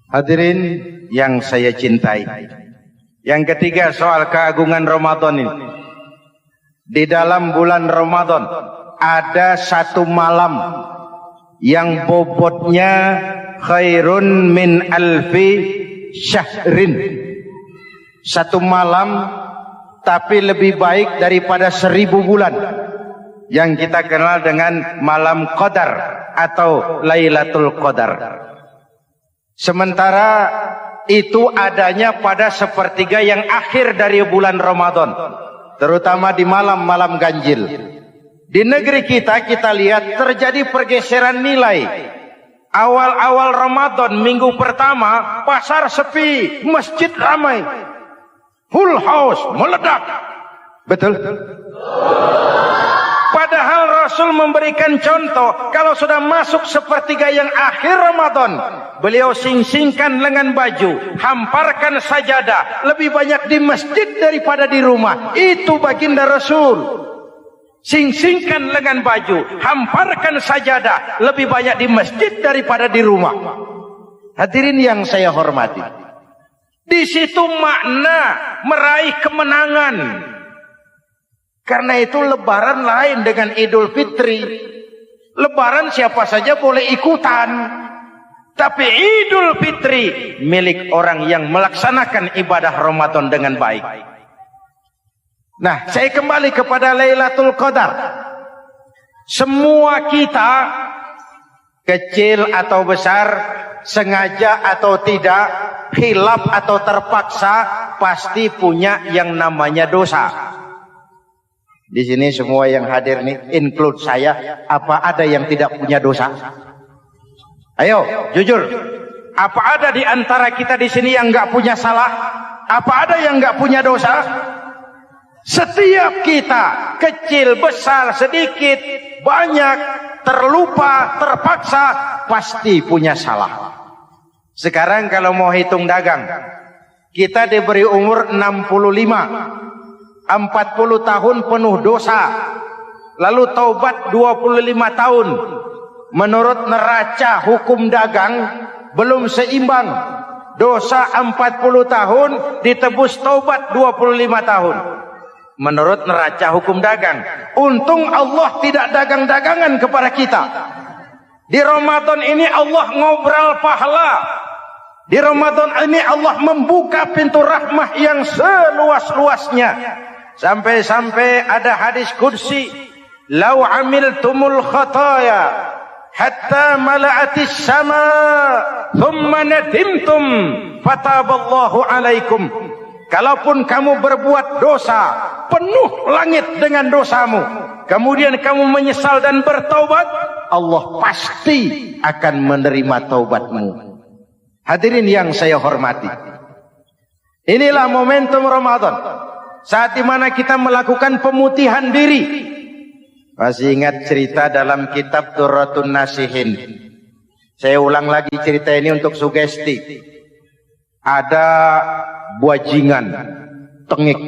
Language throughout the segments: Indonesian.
Hadirin yang saya cintai, yang ketiga soal keagungan Ramadan ini. Di dalam bulan Ramadan ada satu malam yang bobotnya khairun min alfi syahrin. Satu malam tapi lebih baik daripada 1000 bulan, yang kita kenal dengan malam Qadar atau Lailatul Qadar. Sementara itu adanya pada sepertiga yang akhir dari bulan Ramadan, terutama di malam-malam ganjil. Di negeri kita lihat terjadi pergeseran nilai. Awal-awal Ramadan, minggu pertama, pasar sepi, masjid ramai, full house, meledak. Betul? Padahal Rasul memberikan contoh, kalau sudah masuk sepertiga yang akhir Ramadan, beliau sing-singkan lengan baju, hamparkan sajadah, lebih banyak di masjid daripada di rumah. Itu baginda Rasul. Sing-singkan lengan baju, hamparkan sajadah, lebih banyak di masjid daripada di rumah. Hadirin yang saya hormati, di situ makna meraih kemenangan. Karena itu lebaran lain dengan Idul Fitri. Lebaran siapa saja boleh ikutan, tapi Idul Fitri milik orang yang melaksanakan ibadah Ramadan dengan baik. Nah, saya kembali kepada Lailatul Qadar. Semua kita, kecil atau besar, sengaja atau tidak, khilaf atau terpaksa, pasti punya yang namanya dosa. Di sini semua yang hadir nih, include saya, apa ada yang tidak punya dosa? Ayo, jujur. Apa ada di antara kita di sini yang nggak punya salah? Apa ada yang nggak punya dosa? Setiap kita, kecil, besar, sedikit, banyak, terlupa, terpaksa, pasti punya salah. Sekarang kalau mau hitung dagang, kita diberi umur 65. 40 tahun penuh dosa, lalu taubat 25 tahun. Menurut neraca hukum dagang belum seimbang. Dosa 40 tahun ditebus taubat 25 tahun. Menurut neraca hukum dagang. Untung Allah tidak dagang-dagangan kepada kita. Di Ramadan ini Allah ngobrol pahala. Di Ramadan ini Allah membuka pintu rahmah yang seluas-luasnya. Sampai-sampai ada hadis qudsi, "Lau amiltumul khataya hatta mala'atis sama, thumma nadimtum, fataballahu alaikum." Kalaupun kamu berbuat dosa, penuh langit dengan dosamu, kemudian kamu menyesal dan bertaubat, Allah pasti akan menerima taubatmu. Hadirin yang saya hormati, inilah momentum Ramadan, saat dimana kita melakukan pemutihan diri. Masih ingat cerita dalam kitab Durratun Nasihin? Saya ulang lagi cerita ini untuk sugesti. Ada buajingan, tengik,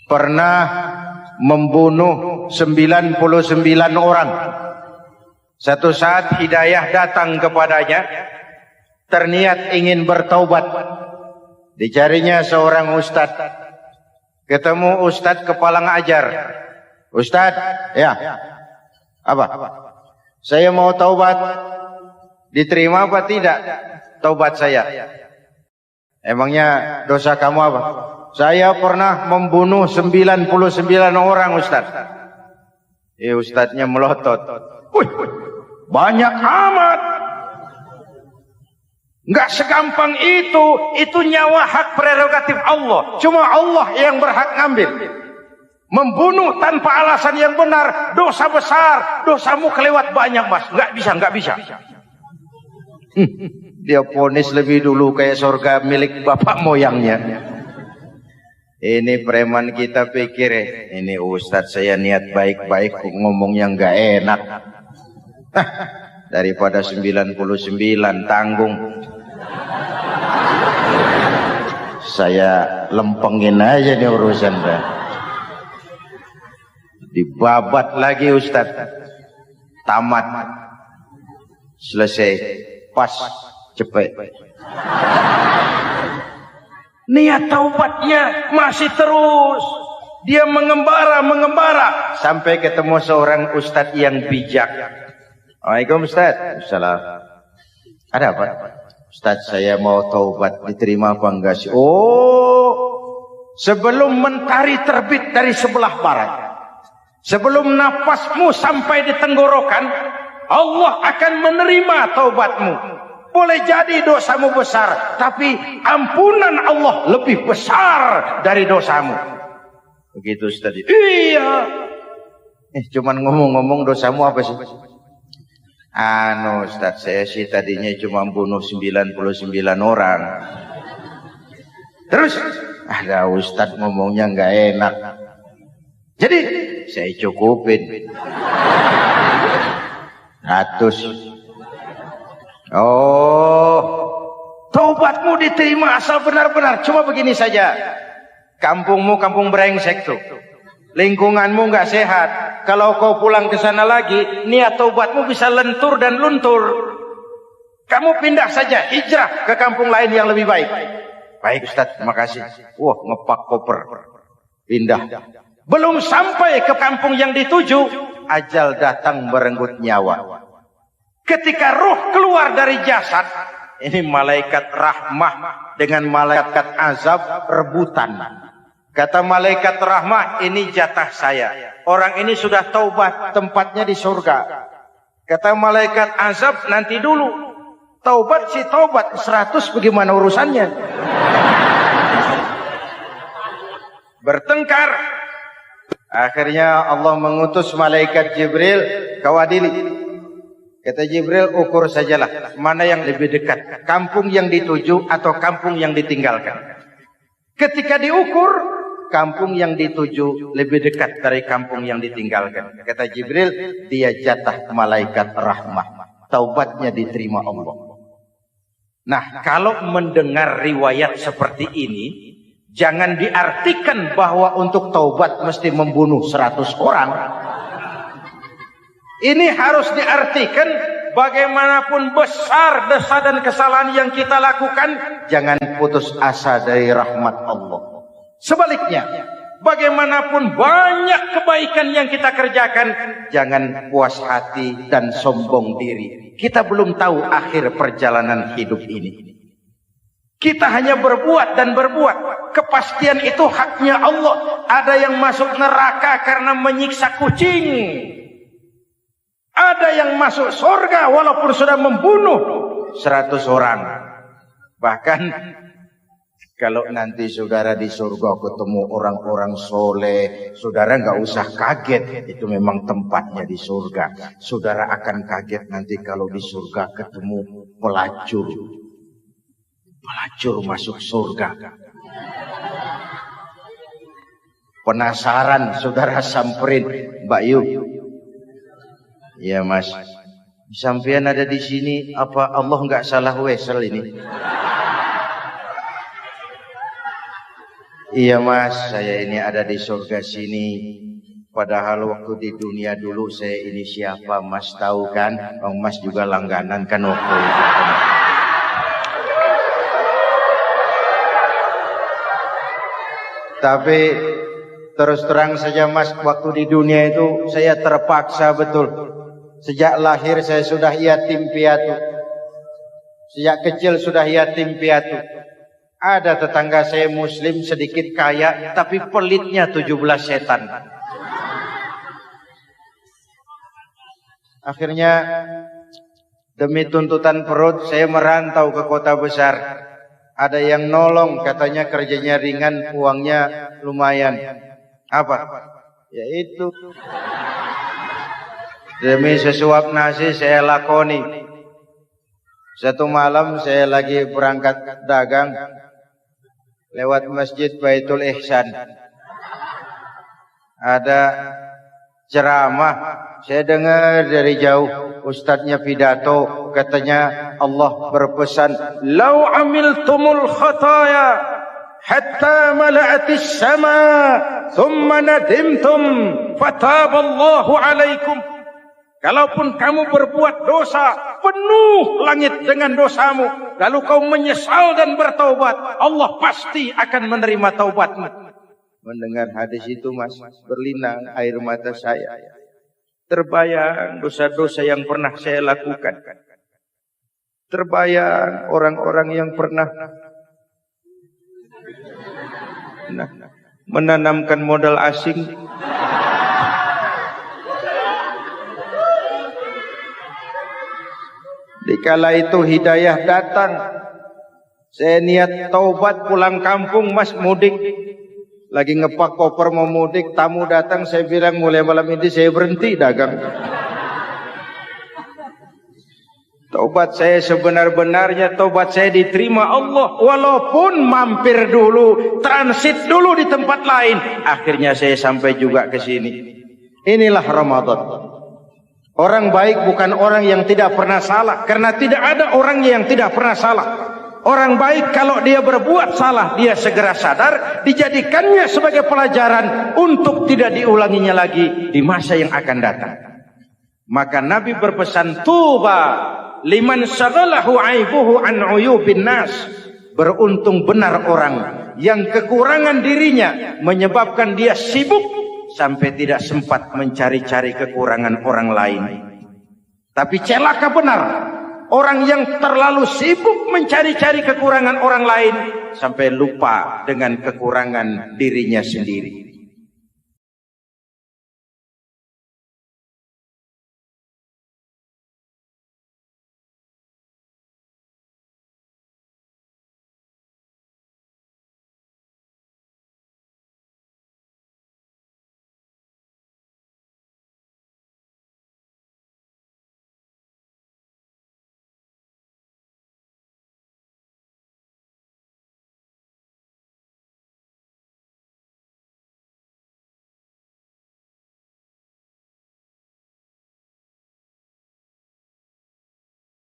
pernah membunuh 99 orang. Satu saat hidayah datang kepadanya, terniat ingin bertaubat. Dicarinya seorang ustadz. Ketemu ustadz kepala ngajar. Ustadz, ya, apa? Saya mau taubat. Diterima apa tidak taubat saya? Emangnya dosa kamu apa? Saya pernah membunuh 99 orang, ustadz. Ustadznya melotot. Wih, banyak amat. Enggak segampang itu nyawa hak prerogatif Allah. Cuma Allah yang berhak ngambil. Membunuh tanpa alasan yang benar, dosa besar. Dosamu kelewat banyak, mas. Enggak bisa. Dia vonis lebih dulu kayak surga milik bapak moyangnya. Ini preman kita pikir, ini ustadz saya niat baik-baik, ngomongnya enggak enak. Daripada 99 tanggung, saya lempengin aja nih urusan dah. Dibabat lagi ustadz, tamat. Selesai, pas, cepet. Niat taubatnya masih terus. Dia mengembara sampai ketemu seorang ustadz yang bijak. Waalaikumsalam Ustadz. Salam. Ada apa? Ustadz, saya mau taubat, diterima apa enggak sih? Oh, sebelum mentari terbit dari sebelah barat, sebelum napasmu sampai di tenggorokan, Allah akan menerima taubatmu. Boleh jadi dosamu besar, tapi ampunan Allah lebih besar dari dosamu. Begitu Ustaz. Iya. Cuman ngomong-ngomong dosamu apa sih? Ustaz, saya sih tadinya cuma bunuh 99 orang. Terus ada Ustaz ngomongnya nggak enak. Jadi saya cukupin 100. Oh, taubatmu diterima asal benar-benar. Cuma begini saja. Kampungmu kampung brengsek tuh. Lingkunganmu nggak sehat. Kalau kau pulang ke sana lagi, niat taubatmu bisa lentur dan luntur. Kamu pindah saja, hijrah ke kampung lain yang lebih baik. Baik Ustaz, terima kasih. Wah, ngepak koper. Pindah. Belum sampai ke kampung yang dituju, ajal datang merenggut nyawa. Ketika ruh keluar dari jasad, ini malaikat rahmah dengan malaikat azab rebutan. Kata malaikat rahmah, ini jatah saya. Orang ini sudah taubat, tempatnya di surga. Kata malaikat azab, nanti dulu. Taubat si taubat, 100 bagaimana urusannya? Bertengkar. Akhirnya Allah mengutus malaikat Jibril, kau adili. Kata Jibril, ukur sajalah mana yang lebih dekat, kampung yang dituju atau kampung yang ditinggalkan. Ketika diukur, kampung yang dituju lebih dekat dari kampung yang ditinggalkan. Kata Jibril, dia jatah malaikat rahmah. Taubatnya diterima Allah. Nah, kalau mendengar riwayat seperti ini, jangan diartikan bahwa untuk taubat mesti membunuh 100 orang. Ini harus diartikan bagaimanapun besar dosa dan kesalahan yang kita lakukan, jangan putus asa dari rahmat Allah. Sebaliknya, bagaimanapun banyak kebaikan yang kita kerjakan, jangan puas hati dan sombong diri. Kita belum tahu akhir perjalanan hidup ini. Kita hanya berbuat dan berbuat. Kepastian itu haknya Allah. Ada yang masuk neraka karena menyiksa kucing. Ada yang masuk surga walaupun sudah membunuh 100 orang. Bahkan kalau nanti saudara di surga ketemu orang-orang soleh, saudara nggak usah kaget. Itu memang tempatnya di surga. Saudara akan kaget nanti kalau di surga ketemu pelacur. Pelacur masuk surga. Penasaran, saudara samperin, Mbak Yu. Iya Mas, sampean ada di sini, apa Allah nggak salah wesel ini? Iya Mas, saya ini ada di surga sini. Padahal waktu di dunia dulu saya ini siapa Mas tahu kan? Bang Mas juga langganan kan waktu itu. Tapi terus terang saja Mas, waktu di dunia itu saya terpaksa betul. Sejak lahir saya sudah yatim piatu. Sejak kecil sudah yatim piatu. Ada tetangga saya muslim sedikit kaya, tapi pelitnya 17 setan. Akhirnya demi tuntutan perut saya merantau ke kota besar. Ada yang nolong, katanya kerjanya ringan, uangnya lumayan. Apa? Ya itu. Demi sesuap nasi saya lakoni. Satu malam saya lagi berangkat dagang, lewat masjid Baitul Ihsan. Ada ceramah, saya dengar dari jauh, ustadznya pidato, katanya Allah berpesan, "Lau amiltumul khataya hatta mala'atis sama, thumma nadimtum, fataballahu alaikum." Kalaupun kamu berbuat dosa penuh langit dengan dosamu, lalu kau menyesal dan bertaubat, Allah pasti akan menerima taubatmu. Mendengar hadis itu mas, berlinang air mata saya. Terbayang dosa-dosa yang pernah saya lakukan. Terbayang orang-orang yang pernah menanamkan modal asing. Dikala itu hidayah datang, saya niat taubat pulang kampung mas, mudik. Lagi ngepak koper mau mudik, tamu datang, saya bilang mulai malam ini saya berhenti dagang. Taubat saya sebenar-benarnya, taubat saya diterima Allah. Walaupun mampir dulu, transit dulu di tempat lain, akhirnya saya sampai juga ke sini. Inilah Ramadan. Orang baik bukan orang yang tidak pernah salah, karena tidak ada orang yang tidak pernah salah. Orang baik kalau dia berbuat salah, dia segera sadar, dijadikannya sebagai pelajaran untuk tidak diulanginya lagi di masa yang akan datang. Maka Nabi berpesan, tuba liman syaghalahu aibuhu an uyubin nas. Beruntung benar orang yang kekurangan dirinya menyebabkan dia sibuk sampai tidak sempat mencari-cari kekurangan orang lain. Tapi celaka benar orang yang terlalu sibuk mencari-cari kekurangan orang lain sampai lupa dengan kekurangan dirinya sendiri.